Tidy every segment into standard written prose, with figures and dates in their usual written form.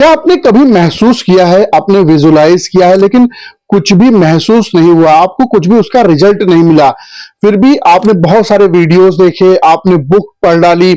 क्या आपने कभी महसूस किया है, आपने विजुलाइज किया है, लेकिन कुछ भी महसूस नहीं हुआ, आपको कुछ भी उसका रिजल्ट नहीं मिला, फिर भी आपने बहुत सारे वीडियोस देखे, आपने बुक पढ़ डाली,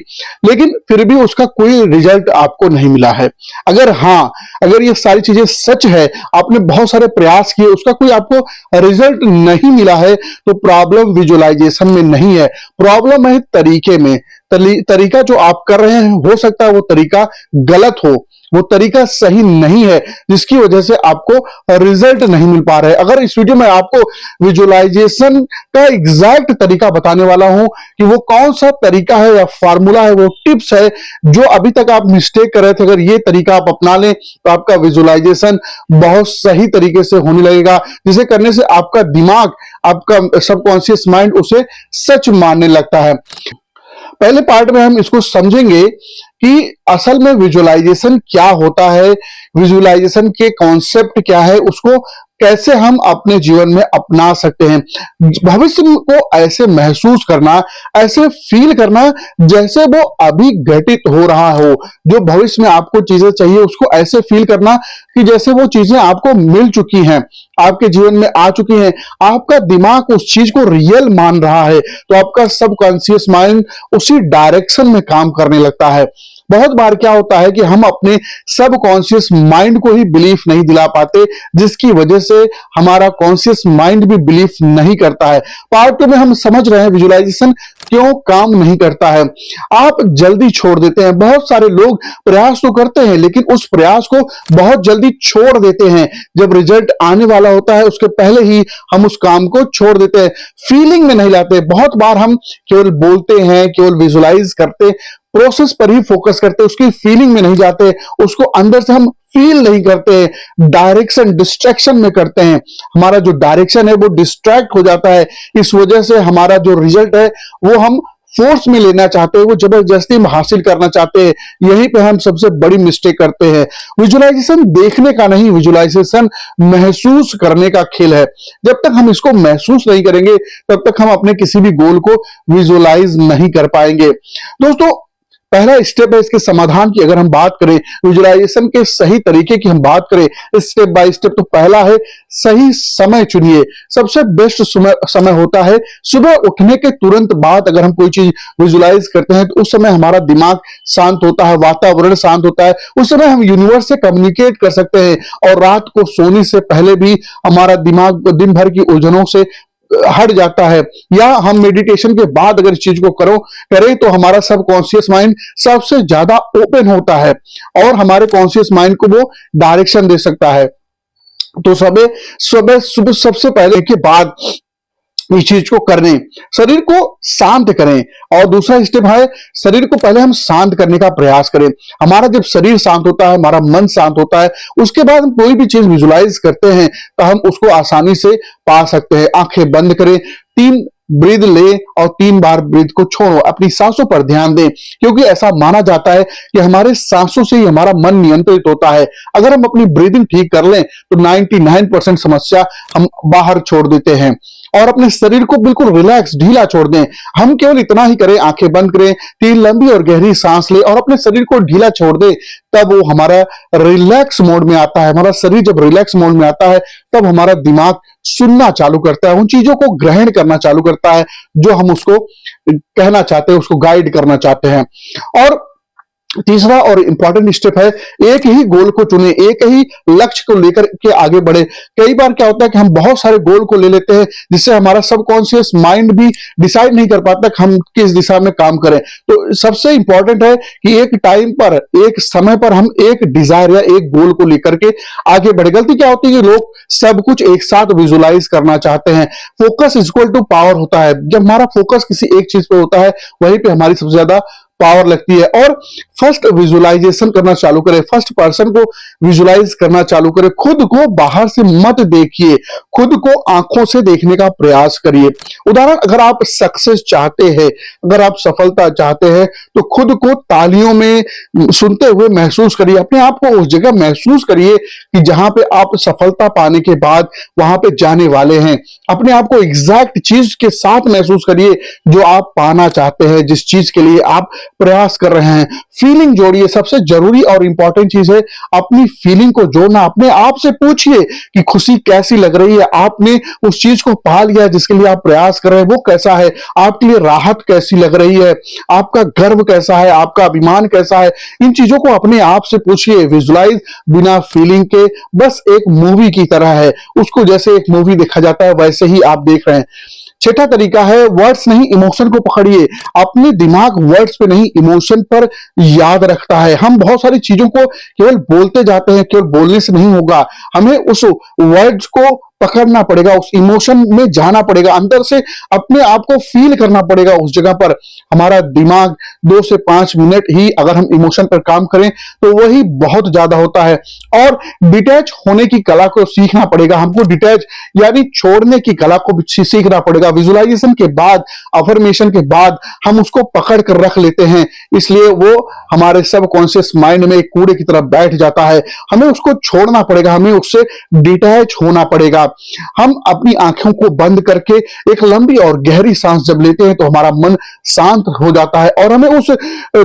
लेकिन फिर भी उसका कोई रिजल्ट आपको नहीं मिला है? अगर हाँ, अगर ये सारी चीजें सच है, आपने बहुत सारे प्रयास किए, उसका कोई आपको रिजल्ट नहीं मिला है, तो प्रॉब्लम विजुअलाइजेशन में नहीं है, प्रॉब्लम है तरीके में। तरीका जो आप कर रहे हैं, हो सकता है वो तरीका गलत हो, वो तरीका सही नहीं है, जिसकी वजह से आपको रिजल्ट नहीं मिल पा रहा है। अगर इस वीडियो में आपको विजुअलाइजेशन का एग्जैक्ट तरीका बताने वाला हूं कि वो कौन सा तरीका है या फार्मूला है, वो टिप्स है जो अभी तक आप मिस्टेक कर रहे थे, अगर ये तरीका आप अपना लें तो आपका विजुअलाइजेशन बहुत सही तरीके से होने लगेगा, जिसे करने से आपका दिमाग, आपका सबकॉन्शियस माइंड उसे सच मानने लगता है। पहले पार्ट में हम इसको समझेंगे कि असल में विजुअलाइजेशन क्या होता है, विजुअलाइजेशन के कॉन्सेप्ट क्या है, उसको कैसे हम अपने जीवन में अपना सकते हैं। भविष्य को ऐसे महसूस करना, ऐसे फील करना जैसे वो अभी घटित हो रहा हो। जो भविष्य में आपको चीजें चाहिए उसको ऐसे फील करना कि जैसे वो चीजें आपको मिल चुकी हैं, आपके जीवन में आ चुकी हैं, आपका दिमाग उस चीज को रियल मान रहा है, तो आपका सबकॉन्शियस माइंड उसी डायरेक्शन में काम करने लगता है। बहुत बार क्या होता है कि हम अपने सबकॉन्शियस माइंड को ही बिलीफ नहीं दिला पाते, जिसकी वजह से हमारा कॉन्शियस माइंड भी बिलीफ नहीं करता है। पार्ट 2 में हम समझ रहे हैं विजुअलाइजेशन क्यों काम नहीं करता है। आप जल्दी छोड़ देते हैं, बहुत सारे लोग प्रयास तो करते हैं लेकिन उस प्रयास को बहुत जल्दी छोड़ देते हैं। जब रिजल्ट आने वाला होता है उसके पहले ही हम उस काम को छोड़ देते हैं, फीलिंग में नहीं लाते। बहुत बार हम केवल बोलते हैं, केवल विजुअलाइज करते, प्रोसेस पर ही फोकस करते, उसकी फीलिंग में नहीं जाते, उसको अंदर से हम फील नहीं करते, डायरेक्शन डिस्ट्रैक्शन में करते हैं। हमारा जो डायरेक्शन है वो डिस्ट्रैक्ट हो जाता है, इस वजह से हमारा जो रिजल्ट है वो हम फोर्स में लेना चाहते हैं, वो जबरदस्ती में हासिल करना चाहते हैं। यहीं पे हम सबसे बड़ी मिस्टेक करते हैं। विजुअलाइजेशन देखने का नहीं, विजुअलाइजेशन महसूस करने का खेल है। जब तक हम इसको महसूस नहीं करेंगे तब तक हम अपने किसी भी गोल को विजुअलाइज नहीं कर पाएंगे। दोस्तों, पहला स्टेप है इसके समाधान की। अगर हम बात करें विजुअलाइजेशन के सही तरीके की, हम बात करें स्टेप बाय स्टेप, तो पहला है सही समय चुनिए। सबसे बेस्ट समय होता है सुबह उठने के तुरंत बाद। अगर हम कोई चीज विजुअलाइज करते हैं तो उस समय हमारा दिमाग शांत होता है, वातावरण शांत होता है, उस समय हम यूनिवर्स से कम्युनिकेट कर सकते हैं। और रात को सोने से पहले भी हमारा दिमाग दिन भर की उलझनों से हट जाता है। या हम मेडिटेशन के बाद अगर इस चीज को करें तो हमारा सबकॉन्शियस माइंड सबसे ज्यादा ओपन होता है और हमारे कॉन्शियस माइंड को वो डायरेक्शन दे सकता है। तो सुबह सबसे पहले के बाद इस चीज को करें, शरीर को शांत करें। और दूसरा स्टेप है शरीर को पहले हम शांत करने का प्रयास करें। हमारा जब शरीर शांत होता है, हमारा मन शांत होता है, उसके बाद हम कोई भी चीज विजुलाइज करते हैं तो हम उसको आसानी से पा सकते हैं। आंखें बंद करें, 3 ब्रीद ले और 3 बार ब्रीद को छोड़ो। अपनी सांसों पर ध्यान दें, क्योंकि ऐसा माना जाता है कि हमारे सांसों से ही हमारा मन नियंत्रित होता है। अगर हम अपनी ब्रीदिंग ठीक कर लें तो 99% समस्या हम बाहर छोड़ देते हैं। और अपने शरीर को बिल्कुल रिलैक्स, ढीला छोड़ दें। हम केवल इतना ही करें, आंखें बंद करें, 3 लंबी और गहरी सांस ले और अपने शरीर को ढीला छोड़ दे, तब वो हमारा रिलैक्स मोड में आता है। हमारा शरीर जब रिलैक्स मोड में आता है तब हमारा दिमाग सुनना चालू करता है, उन चीजों को ग्रहण करना चालू करता है जो हम उसको कहना चाहते हैं, उसको गाइड करना चाहते हैं। और तीसरा और इंपॉर्टेंट स्टेप है एक ही गोल को चुने, एक ही लक्ष्य को लेकर के आगे बढ़े। कई बार क्या होता है कि हम बहुत सारे गोल को ले लेते हैं, जिससे हमारा सबकॉन्शियस माइंड भी डिसाइड नहीं कर पाता कि हम किस दिशा में काम करें। तो सबसे इंपॉर्टेंट है कि एक टाइम पर, एक समय पर हम एक डिजायर या एक गोल को लेकर के आगे बढ़े। गलती क्या होती है कि लोग सब कुछ एक साथ विजुअलाइज करना चाहते हैं। फोकस इक्वल टू पावर होता है। जब हमारा फोकस किसी एक चीज पे होता है वहीं पे हमारी सबसे ज्यादा पावर लगती है। और फर्स्ट विजुअलाइजेशन करना चालू करें, फर्स्ट पर्सन को विजुअलाइज करना चालू करें। खुद को बाहर से मत देखिए, खुद को आंखों से देखने का प्रयास करिए। उदाहरण, अगर आप सक्सेस चाहते हैं, अगर आप सफलता चाहते हैं तो खुद को तालियों में सुनते हुए महसूस करिए। अपने आप को उस जगह महसूस करिए कि जहां पे आप सफलता पाने के बाद वहां पे जाने वाले हैं। अपने आप को एग्जैक्ट चीज के साथ महसूस करिए जो आप पाना चाहते हैं, जिस चीज के लिए आप प्रयास कर रहे हैं। फीलिंग जोड़िए, सबसे जरूरी और इंपॉर्टेंट चीज है अपनी फीलिंग को जोड़ना। अपने आप से पूछिए कि खुशी कैसी लग रही है, आपने उस चीज को पा लिया जिसके लिए आप प्रयास कर रहे हैं, वो कैसा है, आपके लिए राहत कैसी लग रही है, आपका गर्व कैसा है, आपका अभिमान कैसा है। इन चीजों को अपने आप से पूछिए। विजुलाइज बिना फीलिंग के बस एक मूवी की तरह है, उसको जैसे एक मूवी देखा जाता है वैसे ही आप देख रहे हैं। छठा तरीका है वर्ड्स नहीं इमोशन को पकड़िए। अपने दिमाग वर्ड्स पे नहीं इमोशन पर याद रखता है। हम बहुत सारी चीजों को केवल बोलते जाते हैं, केवल बोलने से नहीं होगा, हमें उस वर्ड्स को पकड़ना पड़ेगा, उस इमोशन में जाना पड़ेगा, अंदर से अपने आप को फील करना पड़ेगा उस जगह पर। हमारा दिमाग 2 से 5 मिनट ही अगर हम इमोशन पर काम करें तो वही बहुत ज्यादा होता है। और डिटैच होने की कला को सीखना पड़ेगा हमको। डिटैच यानी छोड़ने की कला को भी सीखना पड़ेगा। विजुअलाइजेशन के बाद, अफर्मेशन के बाद हम उसको पकड़ कर रख लेते हैं, इसलिए वो हमारे सबकॉन्शियस माइंड में एक कूड़े की तरह बैठ जाता है। हमें उसको छोड़ना पड़ेगा, हमें उससे डिटैच होना पड़ेगा। हम अपनी आंखों को बंद करके एक लंबी और गहरी सांस जब लेते हैं तो हमारा मन शांत हो जाता है और हमें उस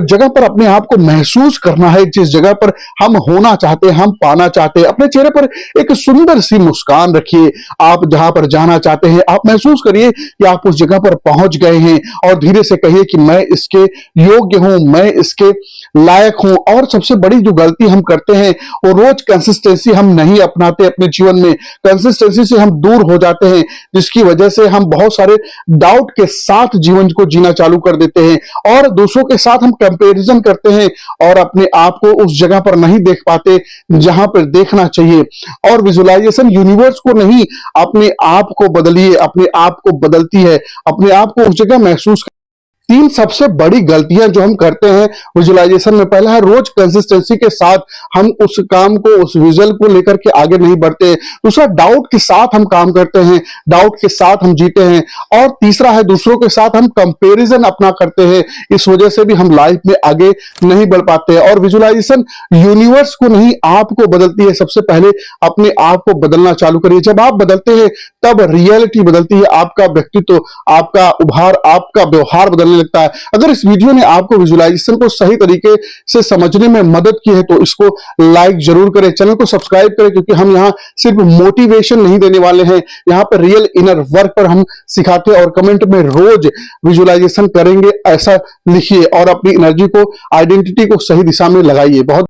जगह पर अपने आप को महसूस करना है जिस जगह पर हम होना चाहते हैं, हम पाना चाहते हैं। अपने चेहरे पर एक सुंदर सी मुस्कान रखिए। आप जहां पर जाना चाहते हैं आप महसूस करिए कि आप उस जगह पर पहुंच गए हैं और धीरे से कहिए कि मैं इसके योग्य हूं, मैं इसके लायक हूं। और सबसे बड़ी जो गलती हम करते हैं वो रोज कंसिस्टेंसी हम नहीं अपनाते अपने जीवन में। कंसिस्टेंसी से हम दूर हो जाते हैं, जिसकी वजह से हम बहुत सारे डाउट के साथ जीवन को जीना चालू कर देते हैं और दूसरों के साथ हम कंपैरिजन करते हैं और अपने आप को उस जगह पर नहीं देख पाते जहां पर देखना चाहिए। और विजुअलाइजेशन यूनिवर्स को नहीं, अपने आप को बदलिए, अपने आप को बदलती है। अपने आप को उस जगह महसूस। 3 सबसे बड़ी गलतियां जो हम करते हैं विजुअलाइजेशन में, पहला है रोज कंसिस्टेंसी के साथ हम उस काम को, उस विजुअल को लेकर के आगे नहीं बढ़ते। दूसरा, डाउट के साथ हम काम करते हैं, डाउट के साथ हम जीते हैं। और तीसरा है दूसरों के साथ हम कंपैरिजन अपना करते हैं, इस वजह से भी हम लाइफ में आगे नहीं बढ़ पाते। और विजुअलाइजेशन यूनिवर्स को नहीं, आपको बदलती है। सबसे पहले अपने आप को बदलना चालू करिए। जब आप बदलते हैं तब रियलिटी बदलती है, आपका व्यक्तित्व, आपका उभार, आपका व्यवहार बदलने लगता है। अगर इस वीडियो ने आपको विजुअलाइजेशन को सही तरीके से समझने में मदद की है तो इसको लाइक जरूर करें, चैनल को सब्सक्राइब करें, क्योंकि हम यहाँ सिर्फ मोटिवेशन नहीं देने वाले हैं, यहाँ पर रियल इनर वर्क पर हम सिखाते हैं। और कमेंट में रोज विजुअलाइजेशन करेंगे ऐसा लिखिए और अपनी एनर्जी को, आइडेंटिटी को सही दिशा में लगाइए। बहुत